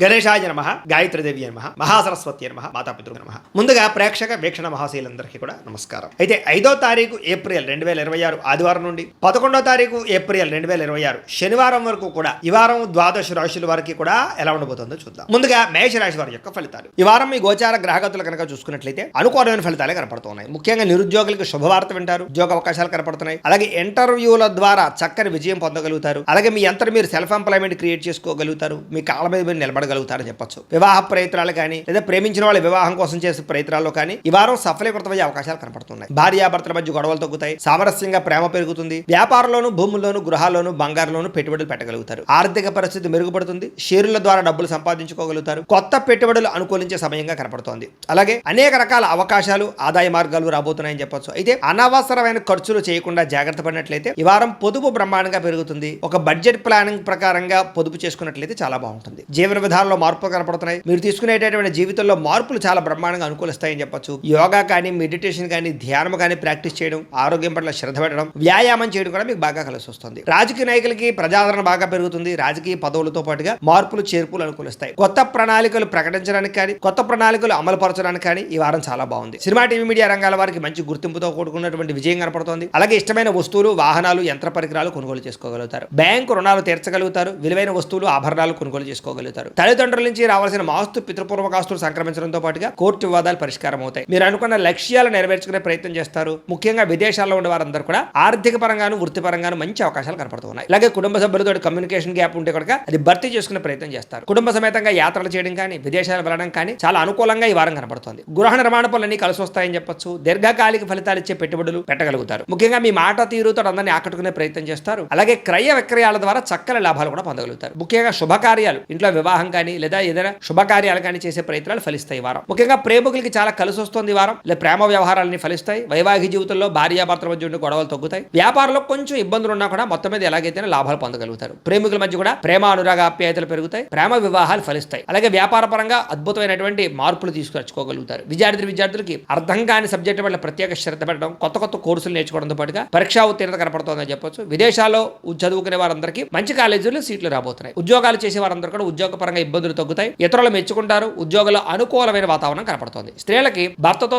గణేశాయ నమః, గాయత్రీదేవి నమః, మహాసరస్వతి నమః, మాతాపితృ నమః. ముందుగా ప్రేక్షక వీక్షణ మహాశీలందరికీ కూడా నమస్కారం. అయితే 5వ తారీఖు ఏప్రిల్ 2026 ఆదివారం నుండి 11వ తారీఖు ఏప్రిల్ 2026 శనివారం వరకు కూడా ఈ వారం ద్వాదశ రాశుల వారికి కూడా ఎలా ఉండబోతుందో చూద్దాం. ముందుగా మేషరాశి వారి యొక్క ఫలితాలు. ఈ వారం మీ గోచార గ్రహగతులు కనుక చూసుకున్నట్లయితే అనుకూలమైన ఫలితాలే కనపడుతున్నాయి. ముఖ్యంగా నిరుద్యోగులకు శుభవార్త వింటారు, ఉద్యోగ అవకాశాలు కనపడుతున్నాయి. అలాగే ఇంటర్వ్యూల ద్వారా చక్కని విజయం పొందగలుగుతారు. అలాగే మీ అంతటి మీరు సెల్ఫ్ ఎంప్లాయ్మెంట్ క్రియేట్ చేసుకోగలుగుతారు. మీ కాళ్ళ మీద మీరు నిలబడగలుగుతారని చెప్పొచ్చు. వివాహ ప్రయత్నాలు కానీ లేదా ప్రేమించిన వాళ్ళ వివాహం కోసం చేసే ప్రయత్నాల్లో కానీ ఈ వారం సఫలీకృతమయ్యే అవకాశాలు కనపడుతున్నాయి. భార్యాభర్తల మధ్య గొడవలు తగ్గుతాయి, సామరస్యంగా ప్రేమ పెరుగుతుంది. వ్యాపారంలోను, భూముల్లోను, గృహాల్లోను, బంగారులోను పెట్టుబడులు పెట్టగలుగుతారు. ఆర్థిక పరిస్థితి మెరుగుపడుతుంది. షేరుల ద్వారా డబ్బులు సంపాదించుకోగలుగుతారు. కొత్త పెట్టుబడులు అనుకూలించే సమయంగా కనపడుతోంది. అలాగే అనేక రకాల అవకాశాలు, ఆదాయ మార్గాలు రాబోతున్నాయని చెప్పొచ్చు. అయితే అనవసరమైన ఖర్చులు చేయకుండా జాగ్రత్త పడినట్లయితే ఈ వారం పొదుపు బ్రహ్మాండంగా పెరుగుతుంది. ఒక బడ్జెట్ ప్లానింగ్ ప్రకారంగా పొదుపు చేసుకున్నట్లయితే చాలా బాగుంటుంది. జీవన విధానంలో మార్పులు కనపడుతున్నాయి. మీరు తీసుకునేటటువంటి జీవితంలో మార్పులు చాలా బ్రహ్మాండంగా అనుకూలిస్తాయని చెప్పొచ్చు. యోగా కానీ, మెడిటేషన్ కానీ, ధ్యానం కానీ ప్రాక్టీస్ చేయడం, ఆరోగ్యం పట్ల శ్రద్ధ పెట్టడం, వ్యాయామం చేయడం కూడా మీకు బాగా కలిసి వస్తుంది. రాజకీయ నాయకులకి ప్రజాదరణ బాగా పెరుగుతుంది. రాజకీయ పదవులతో పాటుగా మార్పులు, చేర్పులు అనుకూలిస్తాయి. కొత్త ప్రణాళికలు ప్రకటించడానికి కానీ, కొత్త ప్రణాళికలు అమలు పరచడానికి కానీ ఈ వారం చాలా బాగుంది. సినిమా, టీవీ, మీడియా రంగాల వారికి మంచి గుర్తింపుతో కూడుకున్నటువంటి విజయం కనపడుతోంది. అలాగే ఇష్టమైన వస్తువులు, వాహనాలు, యంత్ర పరికరాలు కొనుగోలు చేసుకోగలుగుతారు. బ్యాంకు రుణాలు తీర్చగలుగుతారు. విలువైన వస్తువులు, ఆభరణాలు కొనుగోలు చేసుకోగలుగుతారు. తల్లిదండ్రుల నుంచి రావాల్సిన ఆస్తు, పితృపూర్వకాస్తులు సంక్రమించడంతో పాటుగా కోర్టు వివాదాలు పరిష్కారం అవుతాయి. మీరు అనుకున్న లక్ష్యాలు నెరవేర్చుకునే ప్రయత్నం చేస్తారు. ముఖ్యంగా విదేశాల్లో ఉండే వారందరూ కూడా ఆర్థిక పరంగాను, వృత్తిపరంగాను మంచి అవకాశాలు కనపడుతున్నాయి. అలాగే కుటుంబ సభ్యులతో కమ్యూనికేషన్ గ్యాప్ ఉంటే కనుక అది భర్తీ చేసుకునే ప్రయత్నం చేస్తారు. కుటుంబ సమేతంగా యాత్రలు చేయడం కానీ, విదేశాలు వెళ్ళడం కానీ చాలా అనుకూలంగా ఈ వారం కనపడుతుంది. గృహ నిర్మాణ పనులన్నీ కలిసి వస్తాయని చెప్పొచ్చు. దీర్ఘకాలిక ఫలితాలు ఇచ్చే పెట్టుబడులు పెట్టగలుగుతారు. ముఖ్యంగా మీ మాట తీరుతో అందరినీ ఆకట్టుకునే ప్రయత్నం చేస్తారు. అలాగే క్రయ విక్రయాల ద్వారా చక్కని లాభాలు కూడా పొందగలుగుతారు. ముఖ్యంగా శుభకార్యాలు, ఇంట్లో వివాహం కానీ లేదా ఏదైనా శుభకార్యాలు కానీ చేసే ప్రయత్నాలు ఫలిస్తాయి. వారం ముఖ్యంగా ప్రేమికులకి చాలా కలిసి వస్తుంది. వారం లేదా ప్రేమ వ్యవహారాలని ఫలిస్తాయి. వైవాహిక జీవితంలో భార్యాభర్తల మధ్య ఉండే గొడవలు తగ్గుతాయి. వ్యాపారంలో కొంచెం ఇబ్బందులు ఉన్నా కూడా మొత్తం మీద ఎలాగైతే లాభాలు పొందగలుగుతారు. ప్రేమికుల మధ్య కూడా ప్రేమ, అనురాగ, ఆప్యాయతలు పెరుగుతాయి. ప్రేమ వివాహాలు ఫలిస్తాయి. అలాగే వ్యాపార పరంగా అద్భుతమైనటువంటి మార్పులు తీసుకొచ్చుకోగలుగుతారు. విద్యార్థులకి అర్థం కాని సబ్జెక్టు వల్ల ప్రత్యేక శ్రద్ధ పెట్టడం, కొత్త కోర్సులు నేర్చుకోవడంతో పాటుగా పరీక్షా ఉత్తీర్ణత కనపడుతుందని చెప్పొచ్చు. విదేశాల్లో చదువుకునే వారందరికీ మంచి కాలేజీలో సీట్లు రాబోతున్నాయి. ఉద్యోగాలు చేసే వారందరూ కూడా ఉద్యోగ పరంగా ఇబ్బందులు తగ్గుతాయి. ఇతరులు మెచ్చుకుంటారు. ఉద్యోగుల అనుకూలమైన వాతావరణం కనపడుతుంది. స్త్రీలకి భర్తతో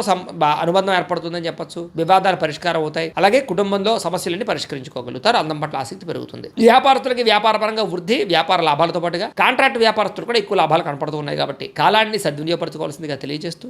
అనుబంధం ఏర్పడుతుందని చెప్పొచ్చు. వివాదాలు పరిష్కారం అవుతాయి. అలాగే కుటుంబంలో సమస్యలన్నీ పరిష్కరించుకోగలుగుతారు. అందం పట్ల ఆసక్తి పెరుగుతుంది. వ్యాపారస్తులకి వ్యాపార పరంగా వృద్ధి, వ్యాపార లాభాలతో పాటుగా కాంట్రాక్ట్ వ్యాపారస్తులు కూడా ఎక్కువ లాభాలు కనపడుతున్నాయి. కాబట్టి కాలాన్ని సద్వినియోగపరచుకోవాల్సిందిగా తెలియజేస్తూ